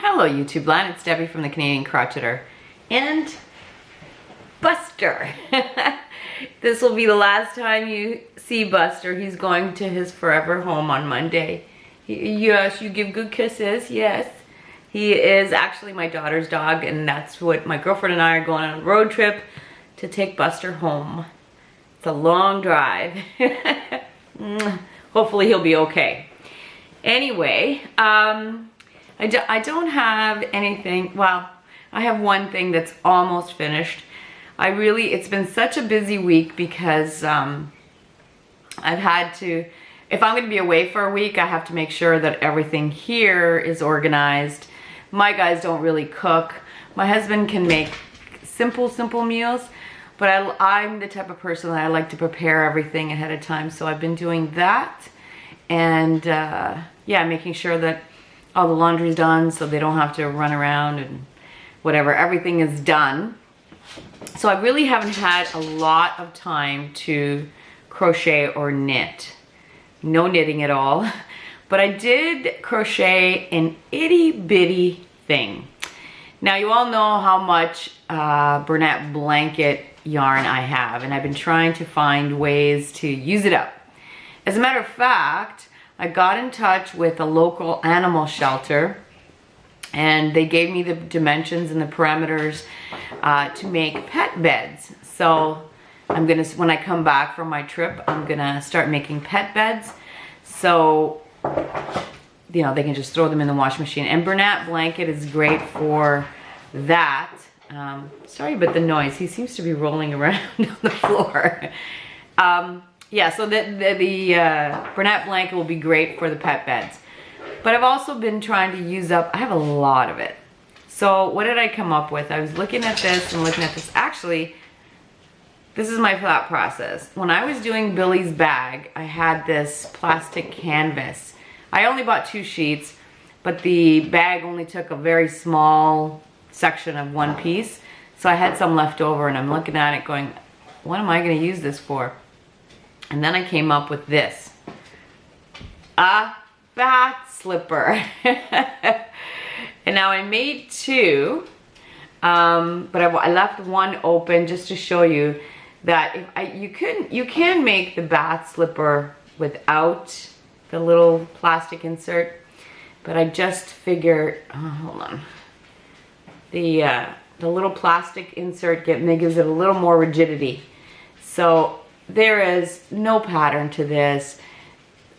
Hello YouTube land, it's Debbie from the Canadian Crocheter and Buster. This will be the last time you see Buster. He's going to his forever home on Monday. Yes, you give good kisses, yes. He is actually my daughter's dog, and that's what my girlfriend and I are going on a road trip to take Buster home. It's a long drive. Hopefully he'll be okay. Anyway, I don't have anything. Well, I have one thing that's almost finished. It's been such a busy week because I've had to, if I'm going to be away for a week, I have to make sure that everything here is organized. My guys don't really cook. My husband can make simple meals, but I'm the type of person that I like to prepare everything ahead of time. So I've been doing that, and yeah, making sure that all the laundry's done so they don't have to run around and whatever. Everything is done. So I really haven't had a lot of time to crochet or knit. No knitting at all. But I did crochet an itty bitty thing. Now you all know how much Bernat blanket yarn I have, and I've been trying to find ways to use it up. As a matter of fact, I got in touch with a local animal shelter, and they gave me the dimensions and the parameters to make pet beds. So I'm gonna, when I come back from my trip, I'm gonna start making pet beds. So, you know, they can just throw them in the washing machine. And Bernat blanket is great for that. Sorry about the noise. He seems to be rolling around on the floor. Yeah, so the Bernat blanket will be great for the pet beds. But I've also been trying to use up, I have a lot of it. So what did I come up with? I was looking at this and looking at this. Actually, this is my thought process. When I was doing Billy's bag, I had this plastic canvas. I only bought 2 sheets, but the bag only took a very small section of one piece. So I had some left over, and I'm looking at it going, what am I gonna use this for? And then I came up with this. A bat slipper. And now I made 2, but I left one open just to show you that if you can make the bath slipper without the little plastic insert, but I just figured, hold on, the little plastic insert gives it a little more rigidity. So there is no pattern to this.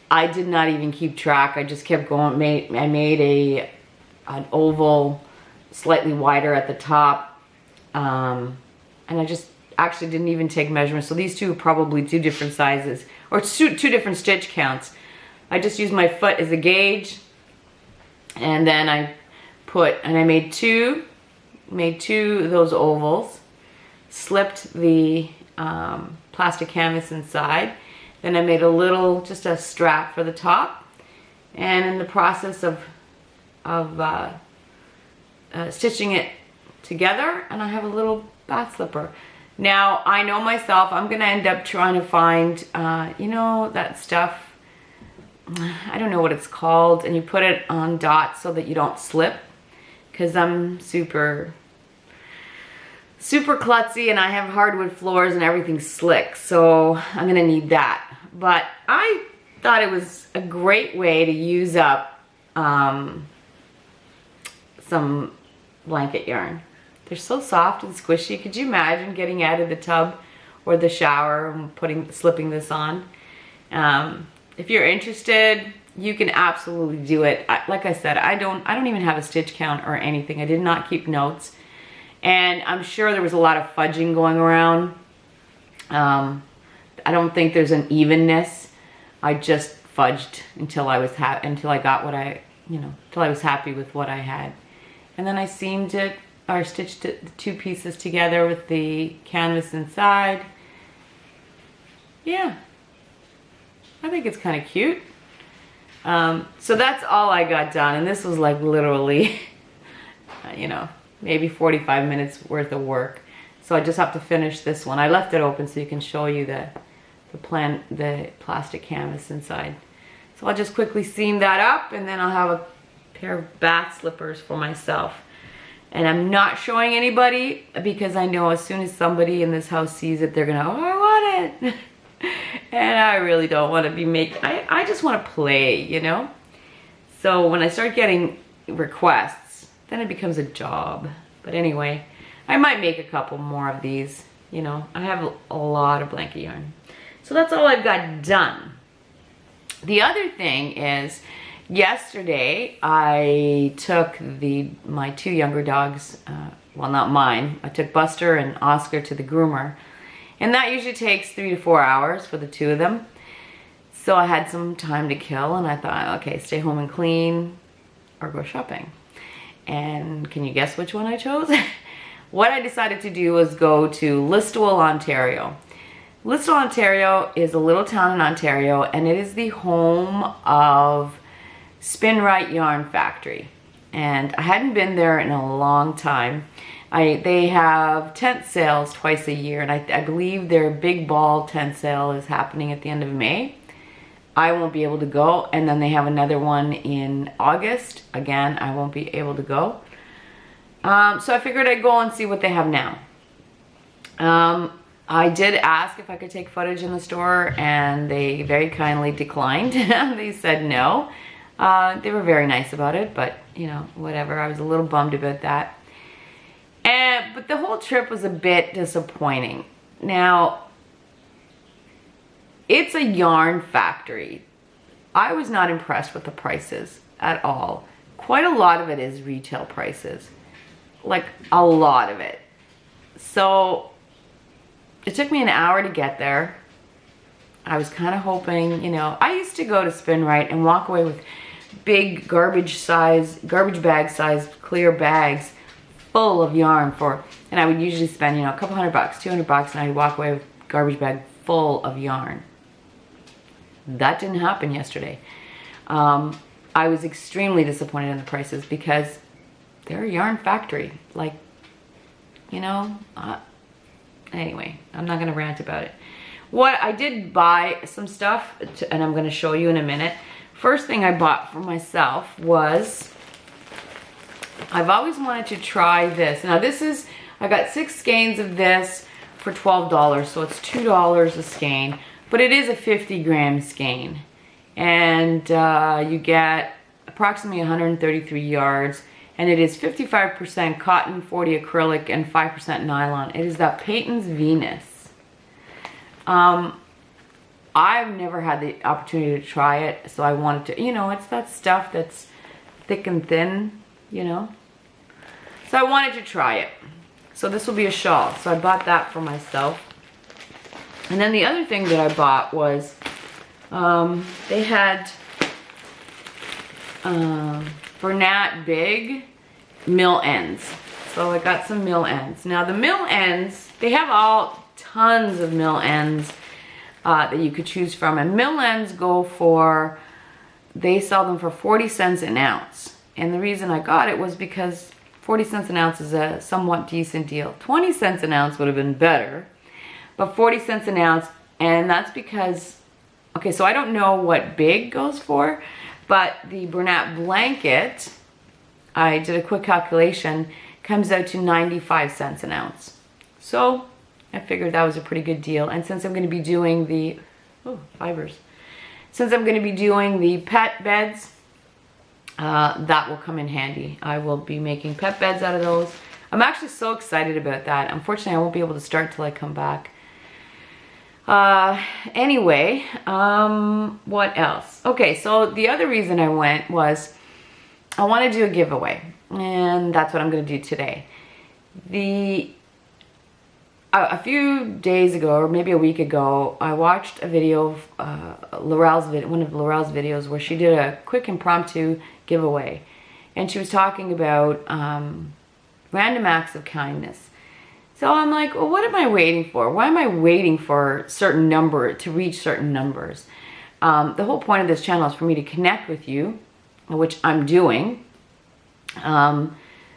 I did not even keep track. I just kept going. I made an oval, slightly wider at the top, and I just actually didn't even take measurements. So these two are probably 2 different sizes, or two different stitch counts. I just used my foot as a gauge, and then I made two of those ovals, slipped the plastic canvas inside. Then I made just a strap for the top, and in the process of stitching it together, and I have a little bath slipper. Now I know myself, I'm gonna end up trying to find, you know, that stuff, I don't know what it's called, and you put it on dots so that you don't slip, because I'm super klutzy and I have hardwood floors and everything's slick, so I'm gonna need that. But I thought it was a great way to use up some blanket yarn. They're so soft and squishy. Could you imagine getting out of the tub or the shower and slipping this on? If you're interested, you can absolutely do it. Like I said, I don't even have a stitch count or anything. I did not keep notes. And I'm sure there was a lot of fudging going around. I don't think there's an evenness. I just fudged until I got what until I was happy with what I had. And then I seamed it, or stitched the 2 pieces together with the canvas inside. Yeah, I think it's kind of cute. So that's all I got done, and this was like literally, you know, maybe 45 minutes worth of work. So I just have to finish this one. I left it open so you can show you the plastic canvas inside. So I'll just quickly seam that up, and then I'll have a pair of bath slippers for myself. And I'm not showing anybody because I know as soon as somebody in this house sees it, they're gonna, oh, I want it. And I really don't want to be making, I just want to play, you know? So when I start getting requests, then it becomes a job. But anyway, I might make a couple more of these. You know, I have a lot of blanket yarn. So that's all I've got done. The other thing is, yesterday I took my two younger dogs, well, not mine. I took Buster and Oscar to the groomer. And that usually takes 3 to 4 hours for the two of them. So I had some time to kill and I thought, okay, stay home and clean or go shopping. And can you guess which one I chose? What I decided to do was go to Listowel, Ontario. Listowel, Ontario is a little town in Ontario, and it is the home of Spinrite Yarn Factory. And I hadn't been there in a long time. They have tent sales twice a year, and I believe their big ball tent sale is happening at the end of May. I won't be able to go, and then they have another one in August. Again, I won't be able to go. So I figured I'd go and see what they have now. I did ask if I could take footage in the store, and they very kindly declined. They said no. They were very nice about it, but you know, whatever. I was a little bummed about that. But the whole trip was a bit disappointing. Now, it's a yarn factory. I was not impressed with the prices at all. Quite a lot of it is retail prices. Like a lot of it. So it took me an hour to get there. I was kind of hoping, you know, I used to go to Spinrite and walk away with big garbage bag size clear bags full of yarn and I would usually spend, you know, a couple $100, $200, and I'd walk away with a garbage bag full of yarn. That didn't happen yesterday. I was extremely disappointed in the prices because they're a yarn factory. Like, you know, anyway, I'm not gonna rant about it. What I did buy some stuff, and I'm gonna show you in a minute. First thing I bought for myself was, I've always wanted to try this. Now this is, I got 6 skeins of this for $12, so it's $2 a skein, but it is a 50 gram skein. And you get approximately 133 yards, and it is 55% cotton, 40 acrylic, and 5% nylon. It is that Peyton's Venus. I've never had the opportunity to try it, so I wanted to, you know, it's that stuff that's thick and thin, you know. So I wanted to try it. So this will be a shawl. So I bought that for myself. And then the other thing that I bought was, they had Bernat Big mill ends. So I got some mill ends. Now the mill ends, they have all tons of mill ends that you could choose from. And mill ends go for, they sell them for 40 cents an ounce. And the reason I got it was because 40 cents an ounce is a somewhat decent deal. 20 cents an ounce would have been better, but 40 cents an ounce, and that's because, okay, so I don't know what big goes for, but the Bernat blanket, I did a quick calculation, comes out to 95 cents an ounce. So I figured that was a pretty good deal. And since I'm going to be doing the, fibers. Since I'm going to be doing the pet beds, that will come in handy. I will be making pet beds out of those. I'm actually so excited about that. Unfortunately, I won't be able to start till I come back. Anyway, what else? Okay, so the other reason I went was I want to do a giveaway, and that's what I'm going to do today. A few days ago, or maybe a week ago, I watched a video of one of Laurel's videos where she did a quick impromptu giveaway, and she was talking about random acts of kindness. So I'm like, well, what am I waiting for? Why am I waiting for certain number to reach certain numbers? The whole point of this channel is for me to connect with you, which I'm doing.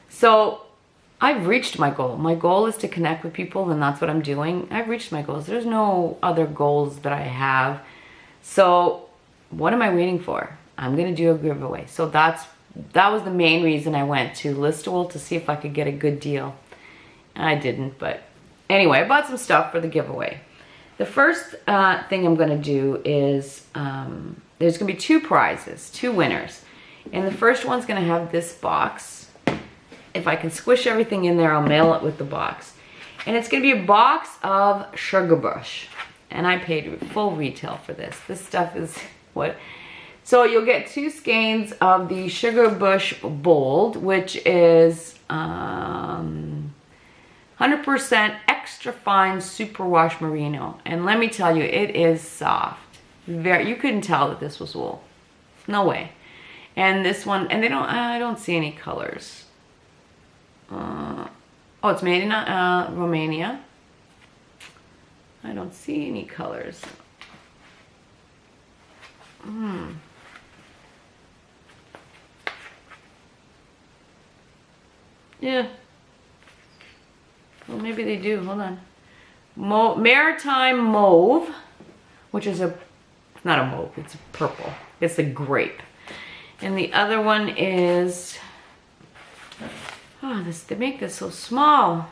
So I've reached my goal. My goal is to connect with people, and that's what I'm doing. I've reached my goals. There's no other goals that I have. So what am I waiting for? I'm going to do a giveaway. So that's that was the main reason I went to Listowel, to see if I could get a good deal. I didn't, but anyway, I bought some stuff for the giveaway. The first thing I'm gonna do is, there's gonna be 2 prizes, 2 winners. And the first one's gonna have this box. If I can squish everything in there, I'll mail it with the box. And it's gonna be a box of Sugar Bush. And I paid full retail for this. This stuff is what? So you'll get 2 skeins of the Sugar Bush Bold, which is 100% extra fine superwash merino. And let me tell you, it is soft. You couldn't tell that this was wool. No way. And this one, and I don't see any colors. Oh, it's made in Romania. I don't see any colors. Yeah. Well, maybe they do. Hold on. Maritime Mauve, which is not a mauve, it's a purple. It's a grape. And the other one is, they make this so small.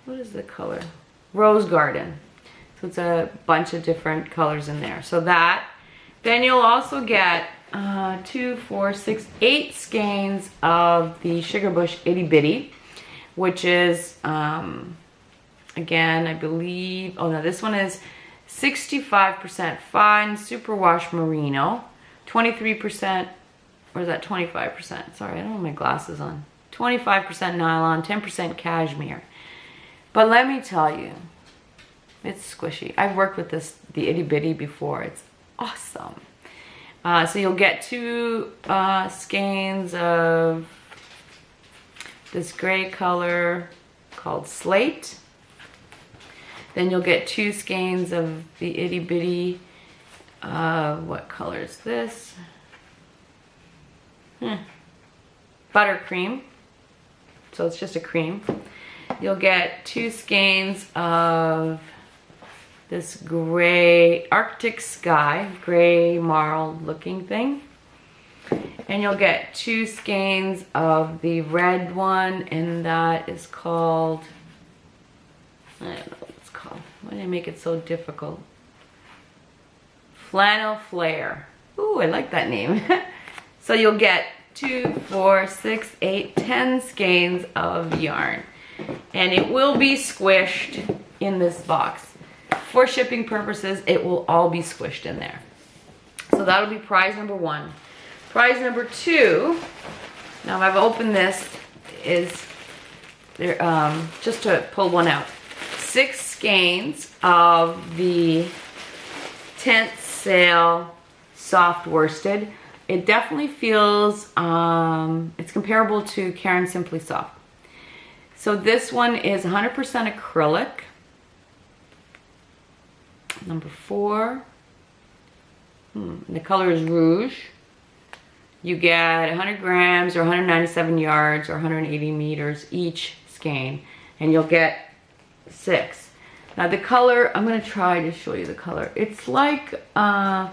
What is the color? Rose Garden. So it's a bunch of different colors in there. So that. Then you'll also get 2, 4, 6, 8 skeins of the Sugar Bush Itty Bitty, which is, again, I believe, oh no, this one is 65% fine superwash merino, 23%, or is that 25%? Sorry, I don't have my glasses on. 25% nylon, 10% cashmere. But let me tell you, it's squishy. I've worked with the Itty Bitty before. It's awesome. So you'll get 2 skeins of this gray color called Slate. Then you'll get 2 skeins of the Itty Bitty. What color is this? Buttercream. So it's just a cream. You'll get 2 skeins of this gray Arctic Sky, gray marl looking thing. And you'll get 2 skeins of the red one, and that is called, I don't know what it's called. Why did I make it so difficult? Flannel Flare. Ooh, I like that name. So you'll get 2, 4, 6, 8, 10 skeins of yarn. And it will be squished in this box. For shipping purposes, it will all be squished in there. So that'll be prize number 1. Prize number 2, now I've opened this, is there, just to pull one out. 6 skeins of the Tent Sale soft worsted. It definitely feels, it's comparable to Caron Simply Soft. So this one is 100% acrylic. Number 4. The color is Rouge. You get 100 grams or 197 yards or 180 meters each skein. And you'll get 6. Now the color, I'm going to try to show you the color. It's like a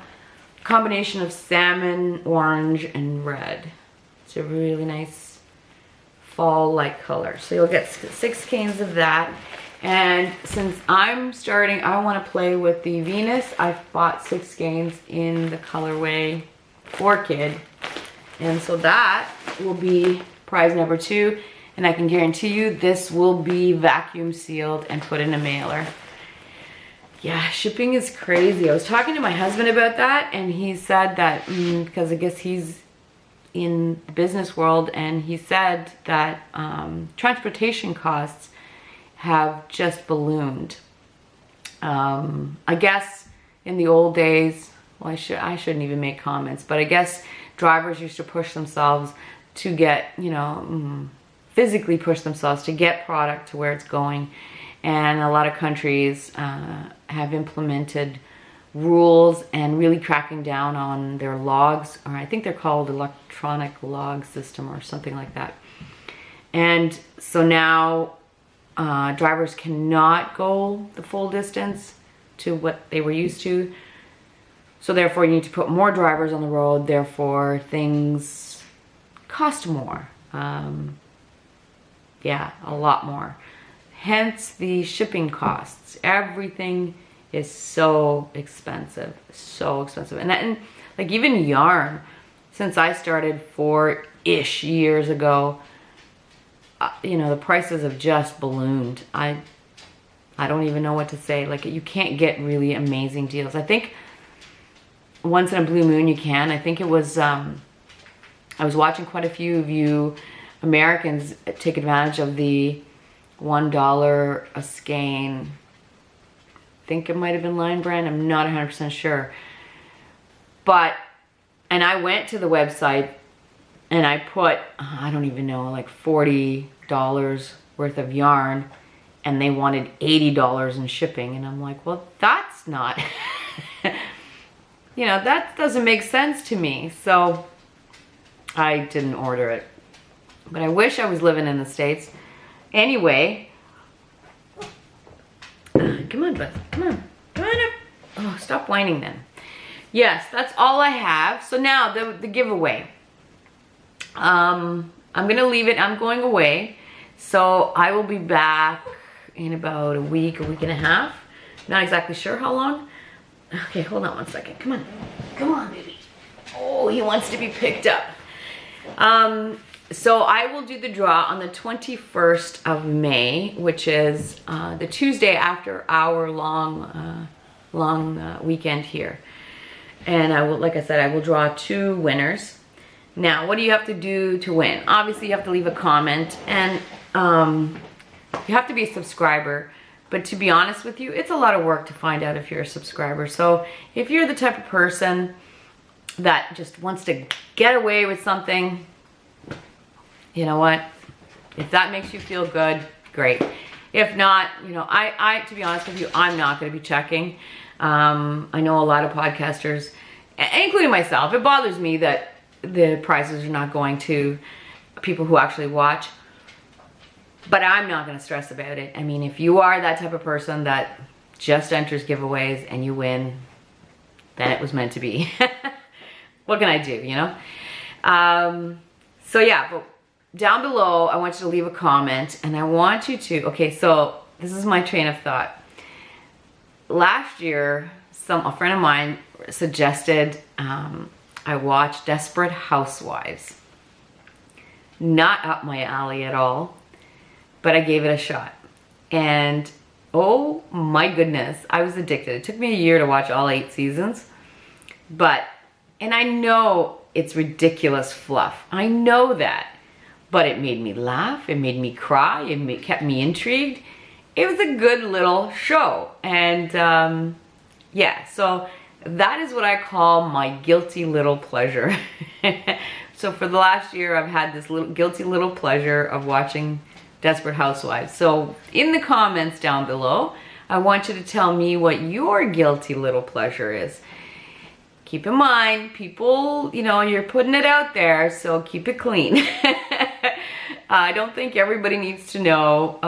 combination of salmon, orange, and red. It's a really nice fall-like color. So you'll get 6 skeins of that. And since I'm starting, I want to play with the Venus. I've bought 6 skeins in the colorway Orchid. And so that will be prize number 2. And I can guarantee you this will be vacuum sealed and put in a mailer. Yeah, shipping is crazy. I was talking to my husband about that, and he said that, because I guess he's in the business world, and he said that transportation costs have just ballooned. I guess in the old days, well, I shouldn't even make comments, but I guess drivers used to push themselves to get, physically push themselves to get product to where it's going. And a lot of countries have implemented rules and really cracking down on their logs, or I think they're called electronic log system or something like that. And so now drivers cannot go the full distance to what they were used to. So therefore you need to put more drivers on the road, therefore things cost more. Yeah, a lot more. Hence the shipping costs. Everything is so expensive, so expensive. And like even yarn, since I started 4-ish years ago, you know, the prices have just ballooned. I don't even know what to say. Like, you can't get really amazing deals. I think once in a blue moon you can. I think it was, I was watching quite a few of you Americans take advantage of the $1 a skein. I think it might have been Line Brand. I'm not 100% sure. But, and I went to the website and I put, I don't even know, like $40 worth of yarn, and they wanted $80 in shipping. And I'm like, well, that's not, you know, that doesn't make sense to me. So I didn't order it. But I wish I was living in the States. Anyway, come on, Buzz, come on up. Oh, stop whining then. Yes, that's all I have. So now the giveaway. I'm gonna leave it. I'm going away. So I will be back in about a week and a half. Not exactly sure how long. Okay, hold on one second. Come on. Come on, baby. Oh, he wants to be picked up. So I will do the draw on the 21st of May, which is the Tuesday after our long weekend here. And I will, like I said, I will draw 2 winners. Now, what do you have to do to win? Obviously, you have to leave a comment, and you have to be a subscriber. But to be honest with you, it's a lot of work to find out if you're a subscriber. So if you're the type of person that just wants to get away with something, you know what? If that makes you feel good, great. If not, you know, I to be honest with you, I'm not going to be checking. I know a lot of podcasters, including myself, it bothers me that the prizes are not going to people who actually watch. But I'm not going to stress about it. I mean, if you are that type of person that just enters giveaways and you win, then it was meant to be. What can I do, you know? So yeah, but down below, I want you to leave a comment, and I want you to, okay, so this is my train of thought. Last year, a friend of mine suggested I watch Desperate Housewives. Not up my alley at all, but I gave it a shot. And oh my goodness, I was addicted. It took me a year to watch all 8 seasons, and I know it's ridiculous fluff. I know that. But it made me laugh, it made me cry, it kept me intrigued. It was a good little show. And yeah, so that is what I call my guilty little pleasure. So for the last year, I've had this little guilty little pleasure of watching Desperate Housewives. So in the comments down below, I want you to tell me what your guilty little pleasure is. Keep in mind, people, you know, you're putting it out there, so keep it clean. I don't think everybody needs to know.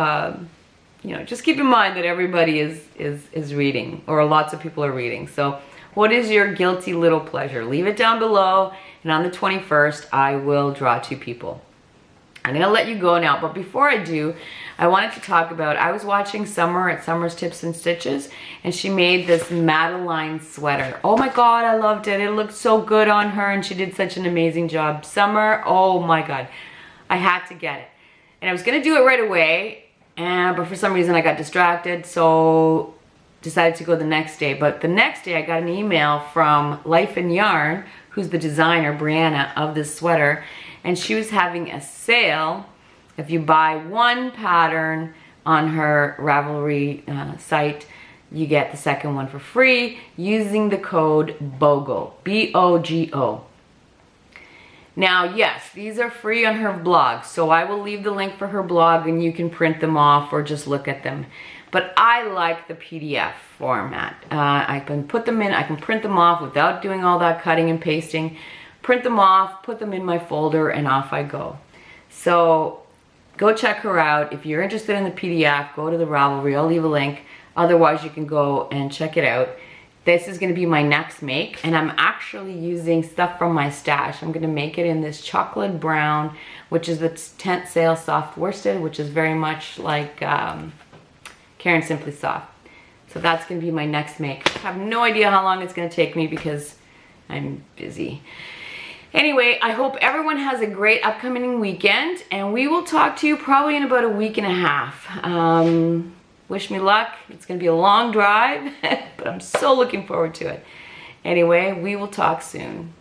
You know, just keep in mind that everybody is reading, or lots of people are reading. So what is your guilty little pleasure? Leave it down below, and on the 21st, I will draw 2 people. I'm gonna let you go now, but before I do, I wanted to talk about, I was watching Summer at Summer's Tips and Stitches, and she made this Madeline sweater. Oh my God, I loved it. It looked so good on her, and she did such an amazing job. Summer, oh my God, I had to get it. And I was gonna do it right away, but for some reason I got distracted, so decided to go the next day. But the next day I got an email from Life and Yarn, who's the designer, Brianna, of this sweater, and she was having a sale. If you buy 1 pattern on her Ravelry site, you get the second one for free using the code BOGO, B-O-G-O. Now, yes, these are free on her blog, so I will leave the link for her blog and you can print them off or just look at them. But I like the PDF format. I can put them in, I can print them off without doing all that cutting and pasting. Print them off, put them in my folder, and off I go. So go check her out. If you're interested in the PDF, go to the Ravelry. I'll leave a link. Otherwise, you can go and check it out. this is gonna be my next make, and I'm actually using stuff from my stash. I'm gonna make it in this chocolate brown, which is the tent sale soft worsted, which is very much like Karen Simply Soft. So that's gonna be my next make. I have no idea how long it's gonna take me because I'm busy. Anyway, I hope everyone has a great upcoming weekend, and we will talk to you probably in about a week and a half. Wish me luck. It's gonna be a long drive, but I'm so looking forward to it. Anyway, we will talk soon.